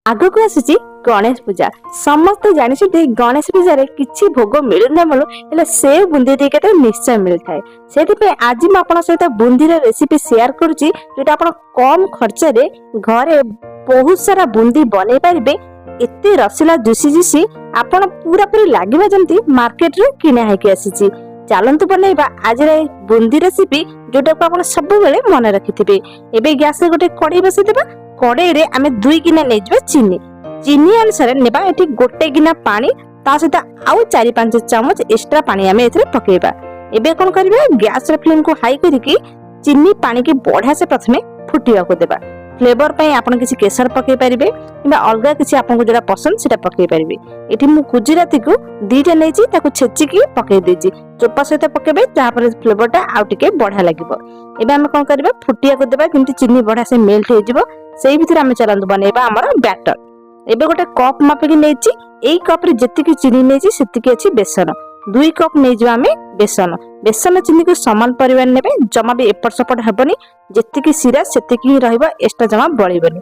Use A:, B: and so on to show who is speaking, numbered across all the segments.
A: आगक आसी गणेश पूजा समस्त जानी गणेश पूजा किसी भोग मिलूना मिलू से बुंदी दी निश्चय मिलता है से आज मुझे सहित बुंदी रेसिपी शेयर करुच्ची जोटा आप कम खर्च घरे बहुत सारा बुंदी बन पारे एते रसीला जुसी जुसी आपण पूरा पूरी लगे जमी मार्केट रे किना है आसी चलतु बनइबा आज बुंदी रेसिपी जोटा को आप सब मन रखिथे। एवं गैस गोटे कड़े बसई कड़े रे आमे 2 गिना नै चीनी चीनी अनुसार नेबा एठी गोटे गिना पानी ता सहित आउ 4-5 चम्मच एक्स्ट्रा पानी आमे एथरे पकेबा। एबे कोन करबा गैस रे फ्लेम को हाई करिकि चीनी पानी के बढ़िया से प्रथमे फुटिया को देबा। फ्लेवर पई आपण किसी केसर पके परिबे किबा अलगा किसी आपन को जरा पसंद सेटा पके परिबे। एठी मु गुजराती को 2टा नेची ताको छेची की पके देजी चोपा सहित पकेबे ता पर फ्लेवरटा आउ टिके बढ़िया लागिबो। एबे हम कोन करबा फुटिया को देबा किंतु चीनी बढ़िया से मेल्ट हो जिवो सेही भितर हम चलंतु बनेबा हमर बैटर। एबे गोटे कप मापिकी नेची एई कप रे जतिकी चीनी नेची सेतिकी अछि बेसन 2 कप नै जो आमे बेसन बेसन चीनी को समान परिमाण नेबे जमा भी एपट सपट हेबनी जतिकी सिरा सेतिकी ही रहइबा एक्स्ट्रा जमा बळिबनी।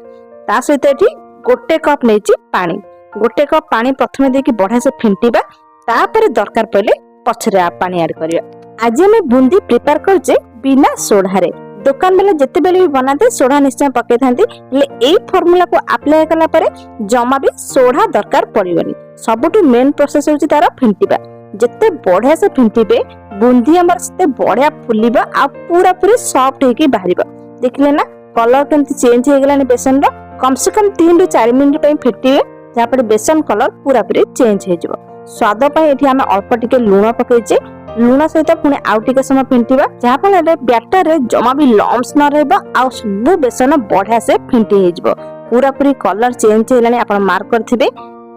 A: ता सहित एठी गोटे कप नेची पानी गोटे कप पानी प्रथमे देकी बढ़िया से फेंटीबा तापर दरकार पड़ले पछरे पानी ऐड करिया। आज हम बुंदी प्रिपेयर करजे बिना सोडा रे दुकान बेले जिते बेले भी बनाते सोडा निश्चय पके थांती ले एई फार्मूला को अप्लाई कला परे जमा भी सोडा दरकार पड़िबनी। सबुठु मेन प्रोसेस होची तार फेंटीबा जिते बढ़िया से फेंटीबे बुंदी हमर सेते बढ़िया फुलिबा आ पूरा पूरी सॉफ्ट हेकी बाहरिबा। देखले ना कलर केमती चेंज हे गेलानी बेसन रो कम से कम 3 ରୁ 4 मिनिट पई फेंटीबे जा पर बेसन कलर पूरा पूरी चेंज हे जिवो। स्वाद पई एठी हम अल्प टिके लूण पकेचे लूण सहित पुणी आउ टिके समय फेंटीबा जहा फल बैटर रे जमा भी लम्स न रहबा आ सब बेसन बढ़िया से फेंटी हे जिवो। पूरा पूरी कलर चेंज हेलानी आपण मार्क करथिबे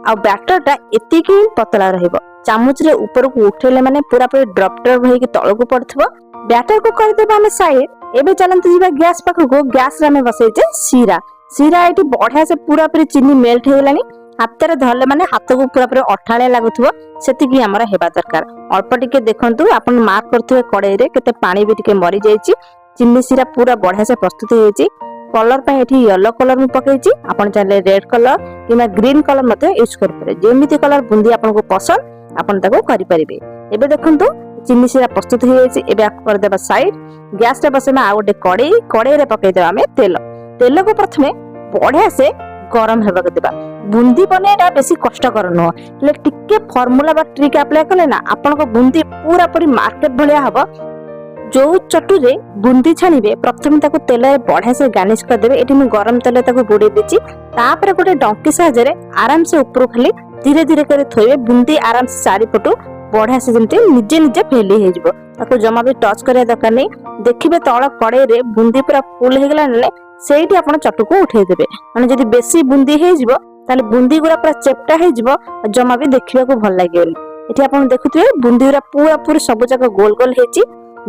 A: आ बैटरटा एतिकी पतला रहइबो। चामच रे ऊपर को उठेले माने पूरा पूरी ड्रॉप ड्रॉप होई के तळ को पड़थबो। बैटर को कर देबा हम साइड। एबे चलंत जीवा गैस पाख को गैस रे हम बसैचे सीरा सीरा एठी बढ़िया से पूरा पूरी चीनी मेल्ट हेलानी हाथ रे धरले माने हाथ को पूरा पूरी अठाळे लागुथबो सेतिकी हमरा हेबा दरकार। अल्प टिके देखंतु आपण मार्क करथबे कड़ाई रे केते पानी भी टिके मरी जाईची चीनी सीरा पूरा बढ़िया से प्रस्तुत होईची। कलर पे एठी येलो कलर में पकेची आपण चाहे रेड कलर किबा ग्रीन कलर मते यूज कर पारे जेमिति कलर बुंदी आपण को पसंद आपण ताको करि परिबे। एबे देखंतु चीनी सीरा प्रस्तुत हो जाईची। एबे आ कर देबा साइड गैस रे बसेमा आ गोटे कड़ाई रे पके देबा हमें तेल को प्रथमे बढ़िया से गरम हेबा के देबा। बुंदी बनेटा बेसी कष्टकर न ले टिके फार्मूला बा ट्रिक अप्लाई कले ना आपण को बुंदी पूरा पूरी मार्केट भलिया हबो। जो चटू रे बुंदी छानिबे प्रथमे ताको तेल रे बढ़िया से गार्निश कर देबे। एठी मैं गरम तेल ताको बुडी देची तापर गोटे डंकी साहाय्य रे आराम से ऊपर खाली धीरे धीरे करे थोइबे बुंदी आराम से चारि पटु बढ़िया से जमते निजे निजे फेली हे जिवो। ताको जमा भी टच करे दरकार नै। देखिबे तळ कड़े रे बुंदी पूरा फुल हे गेला ने सेठी आपण चटू को उठे देबे माने जदी बेसी बुंदी हे जिवो ताले बुंदी गुरा पूरा चेपटा हे जिवो जमा भी देखिबा को भल लागियोनी। एठी आपण देखुथिबे बुंदी गुरा पूरा पूरी सब जगह गोल गोल हेची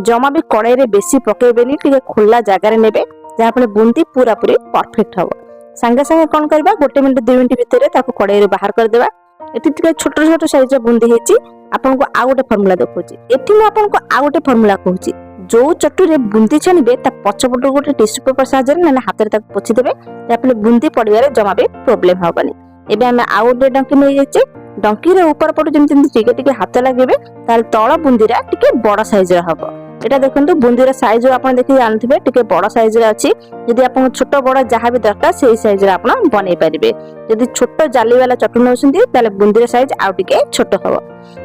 A: जमा भी कड़ाई रे बेसी पकेबेनी टिके खुला जगह रे नेबे जा फले बुंदी पूरा पूरी परफेक्ट हबो। संगे संगे कोन करबा 1 मिनिट 2 मिनिट भितरे ताको कड़ाई रे बाहर कर देबा। एठी टिके छोट छोट साइज रे बुंदी हेची आपण को आ गोटे फार्मूला देखौची। एठी मैं आपण को आ गोटे फार्मूला कहूची जो चटू रे बुंदी छानिबे ता पछपट गोटे टिश्यू पेपर साहाय्य रे ना हाथ रे ताको पोछि देबे जा फले बुंदी पड़िया रे जमा भी प्रॉब्लम हबनी। एबे हम आ गोटे डंकी नै जेचे डंकी रे ऊपर पटु जेमति टिके टिके हाथ लागेबे ताल तळ बुंदी रा टिके बड़ साइज रे हबो। एटा देखंतु बुंदी रा साइज आपण देखि जानथिबे टिके बड़ साइज रे अछि। यदि आपण छोट बड़ जहा भी दरकार सेही साइज रे आपण बनै परिबे। यदि छोट जाली वाला चटू नउसंती ताले बुंदी रा साइज आउ टिके छोट हबो।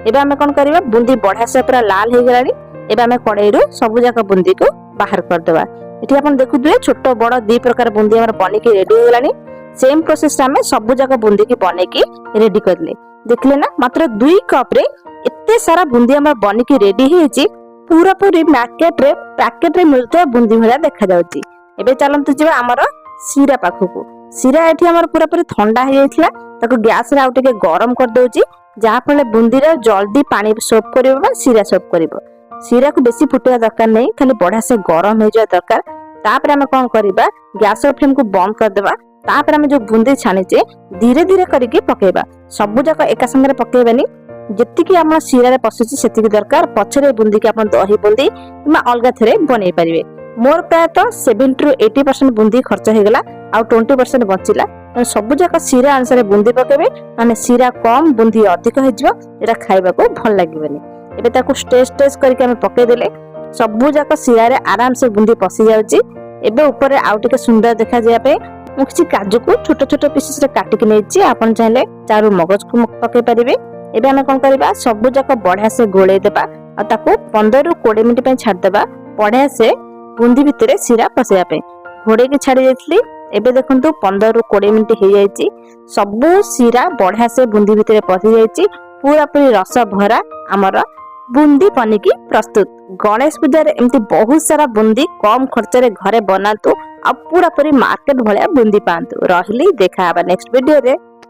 A: एबे हम कोन करबा बुंदी बढ़िया से पूरा लाल हे गेलानी। एबे हम कड़ाई रो सब जाका बुंदी को बाहर कर देबा। एठी आपण देखुदिबे छोट बड़ दी प्रकार बुंदी हमर बनी के रेडी हो गेलानी। सेम प्रोसेस रे हम सब जाका बुंदी की बने की रेडी करले। देखले ना मात्र 2 कप रे एते सारा बुंदी हमर बनी के रेडी हेची पूरा पूरी मार्केट रे पैकेट रे मिलते बुंदी भला देखा जाउची। एबे चलंतु जिबा हमर सीरा पाखकु सीरा एठी हमर पूरा पूरी ठंडा हे जाइथिला ताको गैस रे आउटे के गरम कर दोची जहा फले बुंदी रे जल्दी पानी सोप करिवो बा सीरा सोप करिवो। सीरा को बेसी फुटिया दरकार नै खाली बढ़िया से गरम हे जाय दरकार। तापर हम कोन करिबा गैस रो फ्लेम को बंद कर देबा। तापर हम जो बुंदी छानिचे धीरे धीरे करके पकेबा सब जाक एका संगे पकेबानी जतिकी हम सीरा रे पसुची सेतिकी दरकार। पछरे बुंदी के आपण दही बुंदी किबा अलगा थरे बनै परिबे। मोर प्रायतः 70 ରୁ 80% बुंदी खर्च हो गला आ 20% बचिला। सब जाक सीरा अनुसार बुंदी पकेबे माने सीरा कम बुंदी अधिक हो जिवो एटा खाइबा को भल लागबेनी। एबे ताको स्टेज स्टेज करके हम पके देले सब जाक सीरा रे आराम से बुंदी पसी जाउची। एबे ऊपर आउ टिके सुंदर देखा जाय पे मु किछि काजू को छोट छोट पीसेस रे काटि के नेछि। आपण चाहिले चारु मगज को पके परिबे। एबे हम कोन करबा सब जाक बढ़िया से गोळे देबा आ ताको 15 ରୁ 20 मिनिट पे छाड़ देबा बढ़िया से बुंदी भितरे सीरा पसेया पे घोड़े के छाड़ी देथली। एबे देखंतु 15 ରୁ 20 मिनिट हो जायछि। सब सीरा बढ़िया से बुंदी भितरे पसि जायछि। पूरा पूरी रस भरा हमर बुंदी पनिकी प्रस्तुत। गणेश पूजा रे एमती बहुत सारा बुंदी कम खर्च रे घरे बनातु आ पूरा पूरी मार्केट भलिया बुंदी पांतु। रहली देखा नेक्स्ट वीडियो रे।